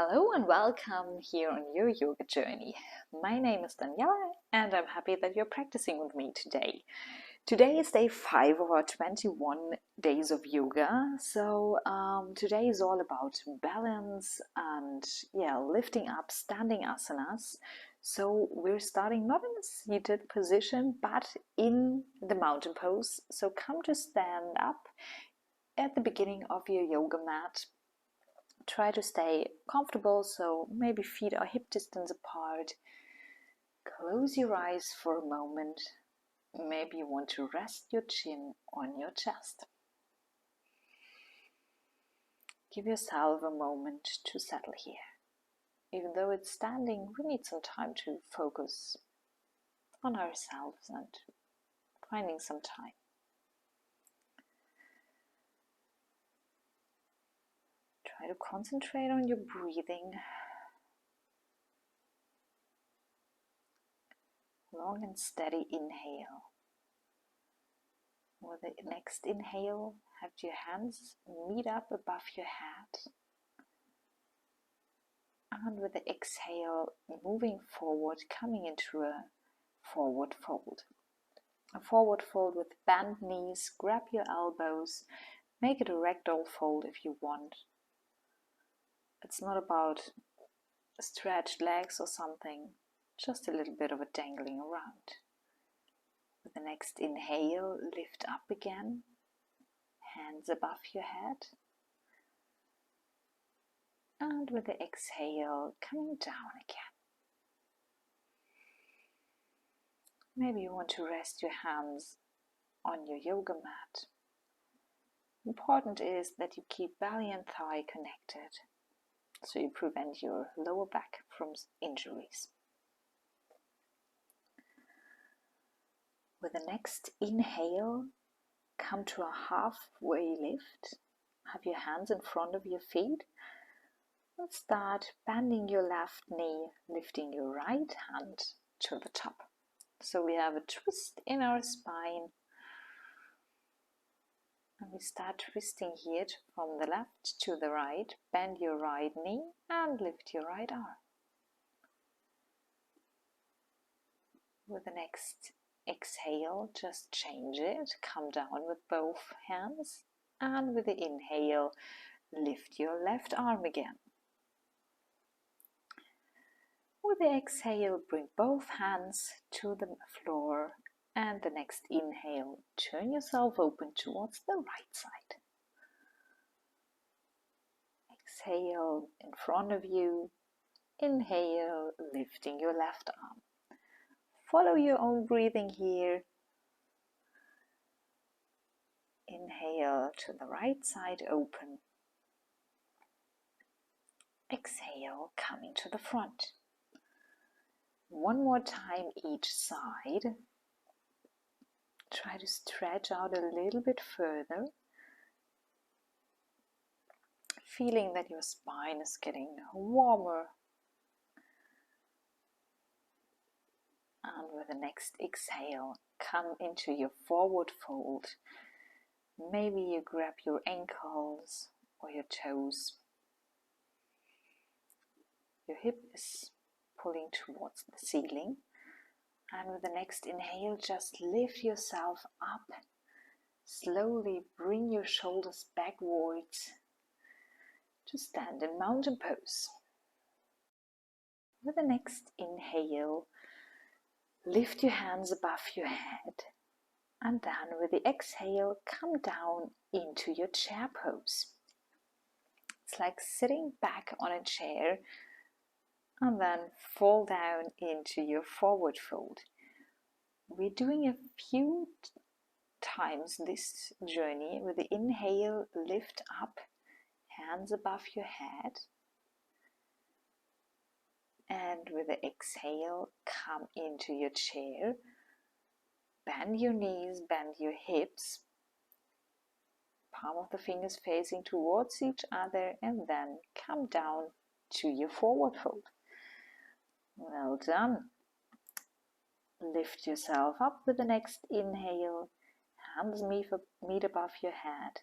Hello and welcome here on your yoga journey. My name is Daniela and I'm happy that you're practicing with me today. Today is day 5 of our 21 days of yoga. So today is all about balance and lifting up standing asanas. So we're starting not in a seated position but in the mountain pose. So come to stand up at the beginning of your yoga mat. Try to stay comfortable, so maybe feet are hip distance apart. Close your eyes for a moment. Maybe you want to rest your chin on your chest. Give yourself a moment to settle here. Even though it's standing, we need some time to focus on ourselves and finding some time. Try to concentrate on your breathing. Long and steady inhale. With the next inhale, have your hands meet up above your head. And with the exhale, moving forward, coming into a forward fold. A forward fold with bent knees, grab your elbows, make it a ragdoll fold if you want. It's not about stretched legs or something, just a little bit of a dangling around. With the next inhale, lift up again, hands above your head. And with the exhale, coming down again. Maybe you want to rest your hands on your yoga mat. Important is that you keep belly and thigh connected, so you prevent your lower back from injuries. With the next inhale, come to a halfway lift. Have your hands in front of your feet. And start bending your left knee, lifting your right hand to the top. So we have a twist in our spine. And we start twisting here from the left to the right. Bend your right knee and lift your right arm. With the next exhale, just change it. Come down with both hands. And with the inhale, lift your left arm again. With the exhale, bring both hands to the floor, and the next inhale, turn yourself open towards the right side. Exhale in front of you, inhale, lifting your left arm. Follow your own breathing here. Inhale to the right side open. Exhale, coming to the front. One more time each side. Try to stretch out a little bit further, feeling that your spine is getting warmer. And with the next exhale, come into your forward fold. Maybe you grab your ankles or your toes. Your hip is pulling towards the ceiling. And with the next inhale, just lift yourself up. Slowly bring your shoulders backwards to stand in mountain pose. With the next inhale, lift your hands above your head. And then with the exhale, come down into your chair pose. It's like sitting back on a chair and then fall down into your forward fold. We're doing a few times this journey. With the inhale, lift up, hands above your head. And with the exhale, come into your chair. Bend your knees, bend your hips. Palm of the fingers facing towards each other, and then come down to your forward fold. Well done. Lift yourself up with the next inhale. Hands meet above your head.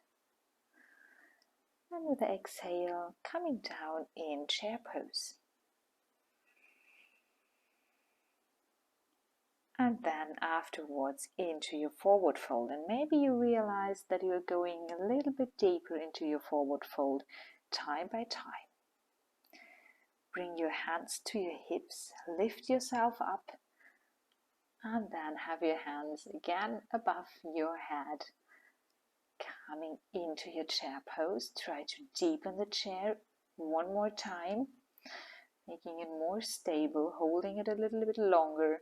And with the exhale, coming down in chair pose. And then afterwards into your forward fold. And maybe you realize that you're going a little bit deeper into your forward fold time by time. Bring your hands to your hips, lift yourself up, and then have your hands again above your head. Coming into your chair pose, try to deepen the chair one more time, making it more stable, holding it a little bit longer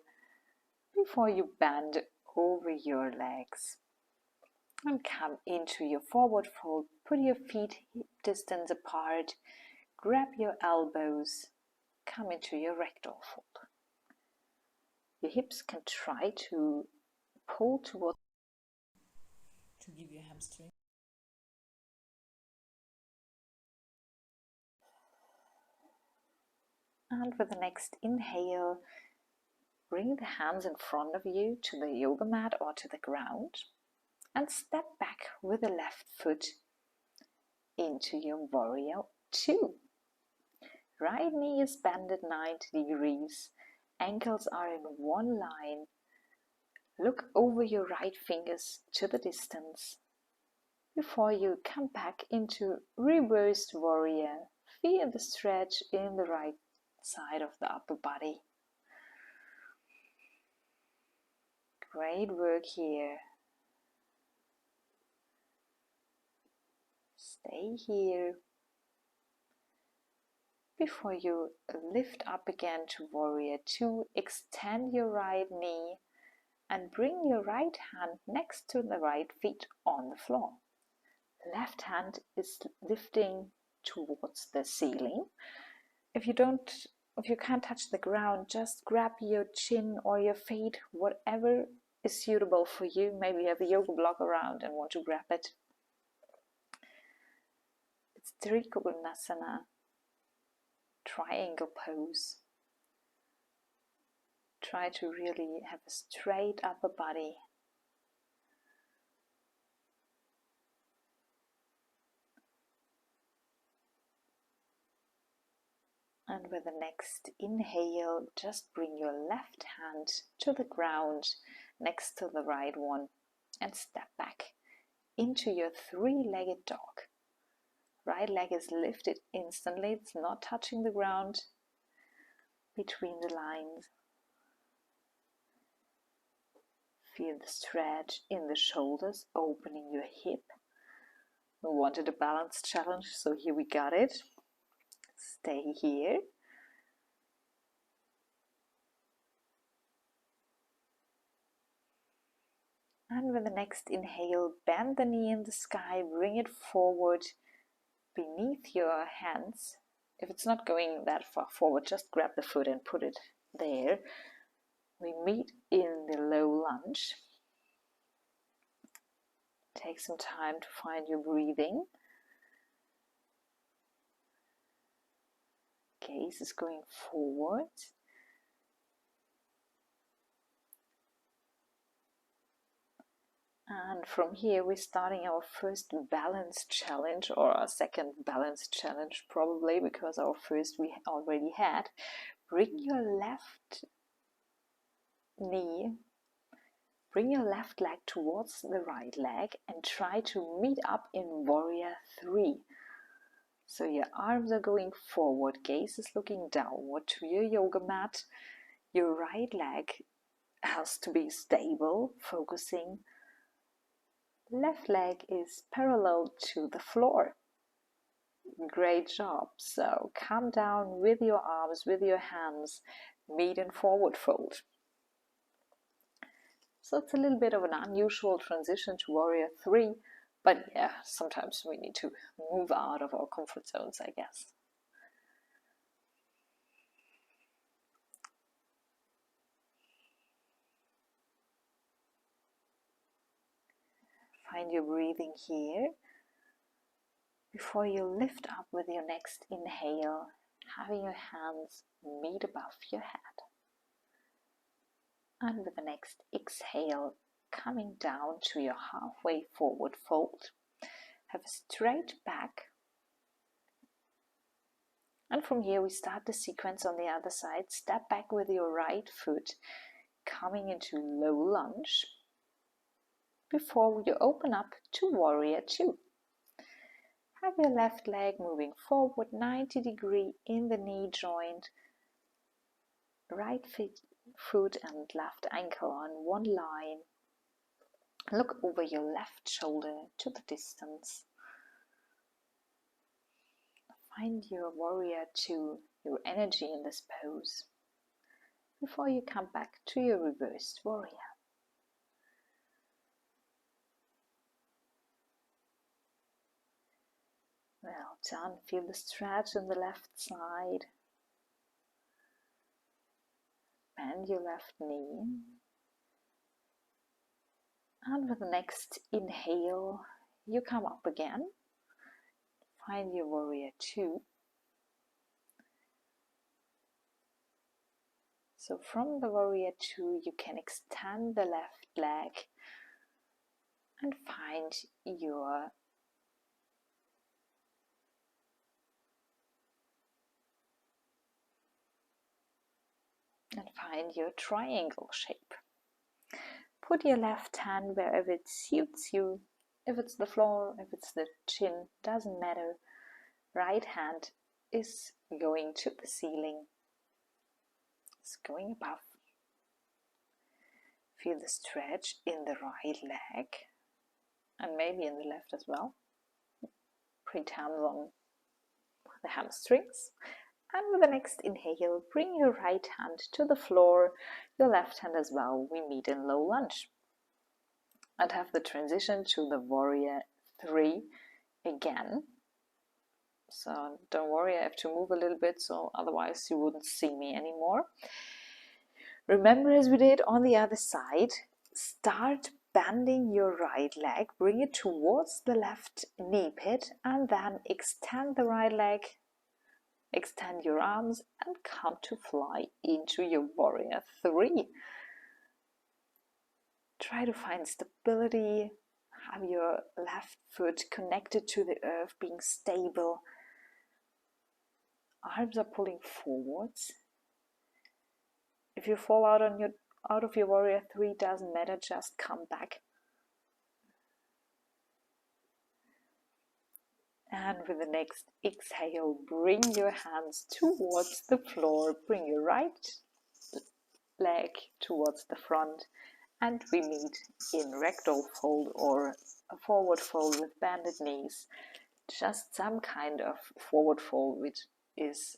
before you bend over your legs. And come into your forward fold, put your feet hip distance apart, grab your elbows, come into your ragdoll fold. Your hips can try to pull towards to give your hamstring. And with the next inhale, bring the hands in front of you to the yoga mat or to the ground and step back with the left foot into your warrior 2. Right knee is bent at 90 degrees, ankles are in one line. Look over your right fingers to the distance before you come back into reversed warrior. Feel the stretch in the right side of the upper body. Great work here. Stay here before you lift up again to warrior 2. Extend your right knee and bring your right hand next to the right feet on the floor. Left hand is lifting towards the ceiling. If you can't touch the ground, just grab your chin or your feet, whatever is suitable for you. Maybe you have a yoga block around and want to grab it. It's Trikonasana, triangle pose. Try to really have a straight upper body. And with the next inhale, just bring your left hand to the ground next to the right one and step back into your 3-legged dog. Right leg is lifted instantly, it's not touching the ground between the lines. Feel the stretch in the shoulders, opening your hip. We wanted a balanced challenge, so here we got it. Stay here. And with the next inhale, bend the knee in the sky, bring it forward beneath your hands. If it's not going that far forward, just grab the foot and put it there. We meet in the low lunge. Take some time to find your breathing. Gaze is going forward. And from here we're starting our first balance challenge, or our second balance challenge probably, because our first we already had. Bring your left knee, bring your left leg towards the right leg and try to meet up in warrior 3. So your arms are going forward, gaze is looking downward to your yoga mat. Your right leg has to be stable, focusing. Left leg is parallel to the floor. Great job. So come down with your arms, with your hands, meet in forward fold. So it's a little bit of an unusual transition to warrior 3, but yeah, sometimes we need to move out of our comfort zones, I guess. Find your breathing here before you lift up with your next inhale, having your hands meet above your head. And with the next exhale, coming down to your halfway forward fold. Have a straight back, And from here we start the sequence on the other side. Step back with your right foot, coming into low lunge before you open up to warrior two. Have your left leg moving forward 90 degrees in the knee joint, right foot and left ankle on one line. Look over your left shoulder to the distance. Find your warrior two, your energy in this pose, before you come back to your reversed warrior. Well done. Feel the stretch on the left side. Bend your left knee. And with the next inhale, you come up again. Find your warrior two. So from the warrior two, you can extend the left leg and find your triangle shape. Put your left hand wherever it suits you. If it's the floor, if it's the chin, doesn't matter. Right hand is going to the ceiling. It's going above. Feel the stretch in the right leg and maybe in the left as well. Pretend on the hamstrings. And with the next inhale, bring your right hand to the floor, your left hand as well. We meet in low lunge. And have the transition to the warrior three again. So don't worry, I have to move a little bit, so otherwise you wouldn't see me anymore. Remember, as we did on the other side, start bending your right leg, bring it towards the left knee pit, and then extend the right leg, extend your arms, and come to fly into your warrior three. Try to find stability, have your left foot connected to the earth, being stable. Arms are pulling forwards. If you fall out of your warrior three, doesn't matter, just come back. And with the next exhale, bring your hands towards the floor, bring your right leg towards the front, and we meet in ragdoll fold or a forward fold with bended knees. Just some kind of forward fold, which is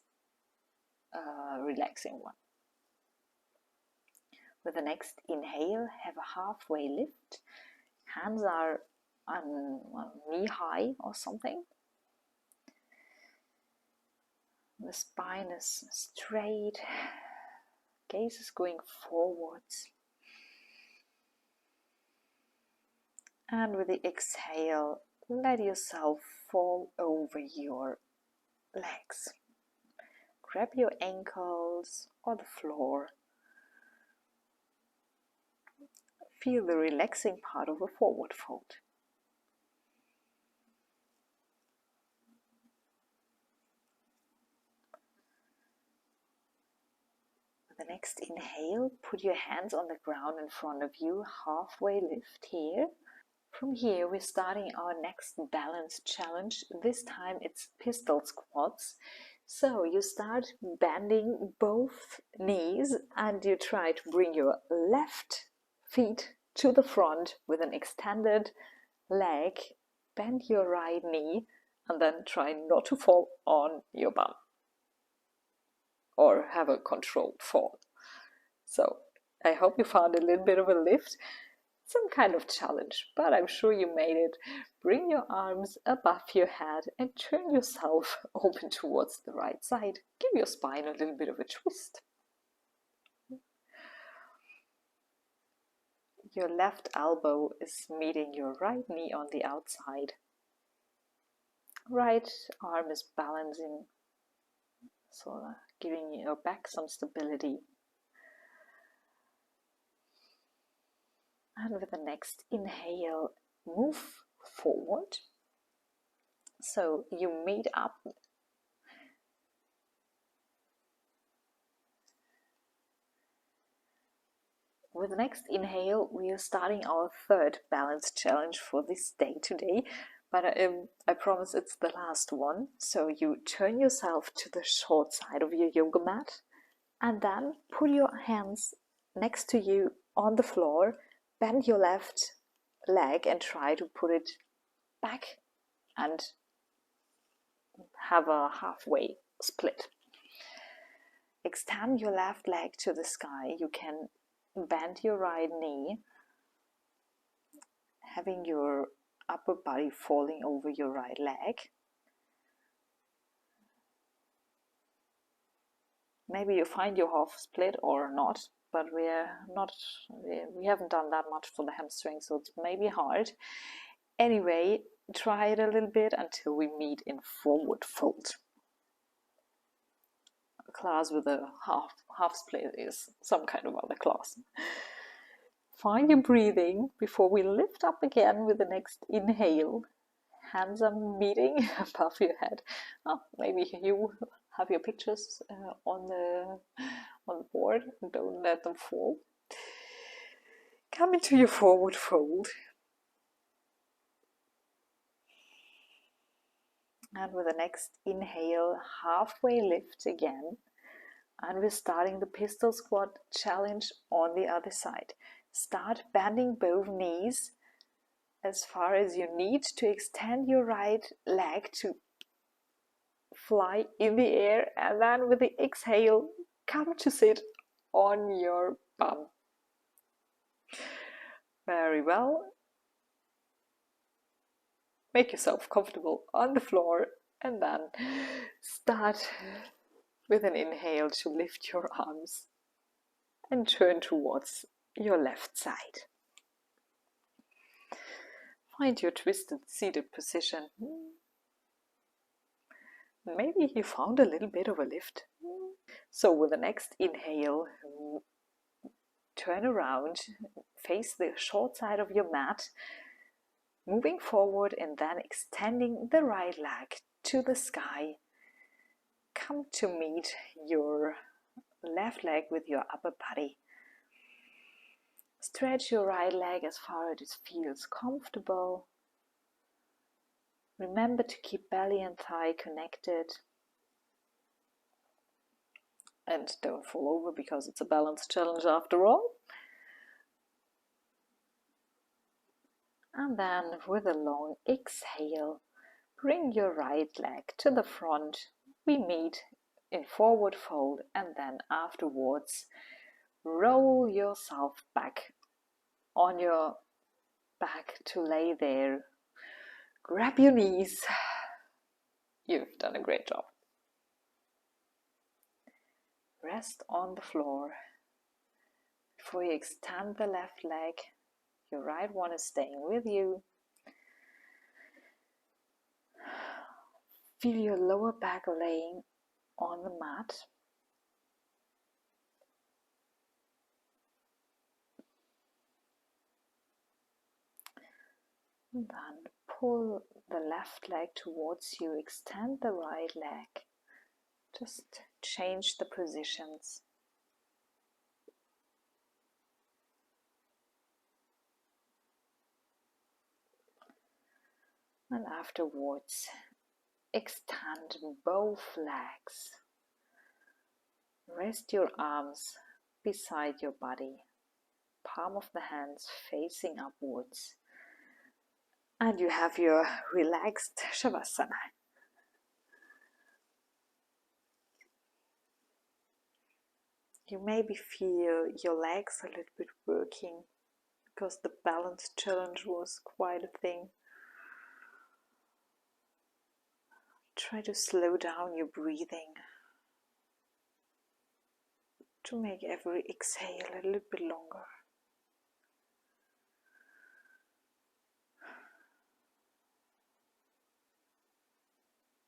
a relaxing one. With the next inhale, have a halfway lift. Hands are on knee high or something. The spine is straight. Gaze is going forwards. And with the exhale, let yourself fall over your legs. Grab your ankles or the floor. Feel the relaxing part of a forward fold. With the next inhale, put your hands on the ground in front of you, halfway lift here. From here, we're starting our next balance challenge. This time it's pistol squats. So you start bending both knees and you try to bring your left feet to the front with an extended leg. Bend your right knee and then try not to fall on your bum or have a controlled fall. So I hope you found a little bit of a lift. Some kind of challenge, but I'm sure you made it. Bring your arms above your head and turn yourself open towards the right side. Give your spine a little bit of a twist. Your left elbow is meeting your right knee on the outside. Right arm is balancing, so giving your back some stability. And with the next inhale, move forward. So you meet up With the next inhale, we are starting our third balance challenge for this day today, but I promise it's the last one. So you turn yourself to the short side of your yoga mat and then put your hands next to you on the floor, bend your left leg and try to put it back and have a halfway split. Extend your left leg to the sky. You can bend your right knee, having your upper body falling over your right leg. Maybe you find your half split or not, but we haven't done that much for the hamstring, so it's maybe hard. Anyway, try it a little bit until we meet in forward fold. A class with a half split is some kind of other class. Find your breathing before we lift up again with the next inhale. Hands are meeting above your head. Oh, maybe you have your pictures on the board and don't let them fall. Come into your forward fold. And with the next inhale, halfway lift again. And we're starting the pistol squat challenge on the other side. Start bending both knees as far as you need to extend your right leg to fly in the air, and then with the exhale, come to sit on your bum. Very well. Make yourself comfortable on the floor and then start with an inhale to lift your arms and turn towards your left side. Find your twisted seated position. Maybe you found a little bit of a lift. So with the next inhale, turn around, face the short side of your mat, moving forward and then extending the right leg to the sky. Come to meet your left leg with your upper body. Stretch your right leg as far as it feels comfortable. Remember to keep belly and thigh connected. And don't fall over because it's a balance challenge after all. And then with a long exhale, bring your right leg to the front. We meet in forward fold, and then afterwards roll yourself back on your back to lay there. Grab your knees. You've done a great job. Rest on the floor. Before you extend the left leg, your right one is staying with you. Feel your lower back laying on the mat. And then pull the left leg towards you, extend the right leg. Just change the positions. And afterwards, extend both legs. Rest your arms beside your body, palm of the hands facing upwards. And you have your relaxed Shavasana. You maybe feel your legs a little bit working because the balance challenge was quite a thing. Try to slow down your breathing to make every exhale a little bit longer.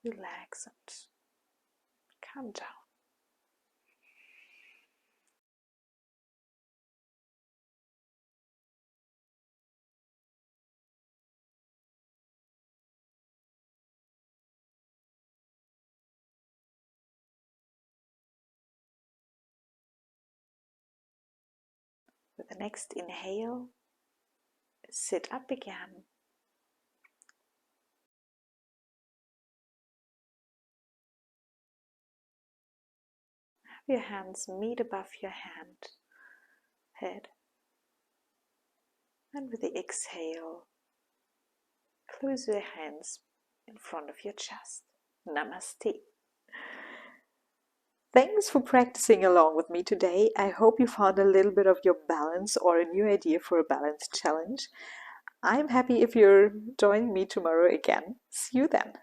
Relax and calm down. With the next inhale, sit up again. Have your hands meet above your head. And with the exhale, close your hands in front of your chest. Namaste. Thanks for practicing along with me today. I hope you found a little bit of your balance or a new idea for a balance challenge. I'm happy if you're joining me tomorrow again. See you then.